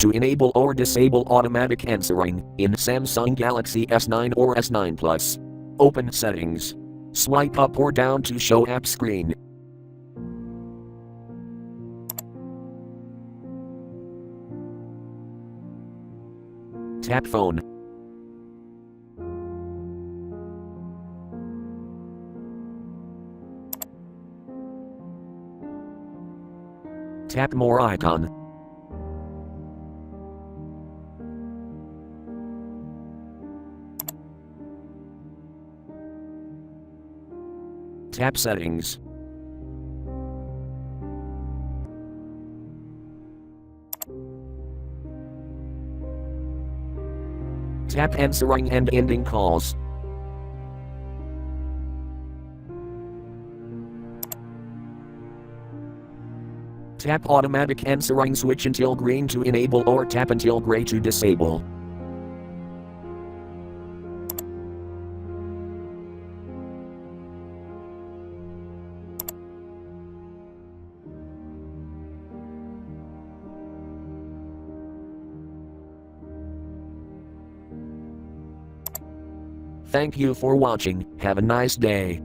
to enable or disable automatic answering in Samsung Galaxy S9 or S9 Plus. Open Settings. Swipe up or down to show app screen. Tap Phone. Tap More icon. Tap Settings. Tap Answering and Ending Calls. Tap Automatic Answering switch until green to enable or tap until gray to disable. Thank you for watching. Have a nice day.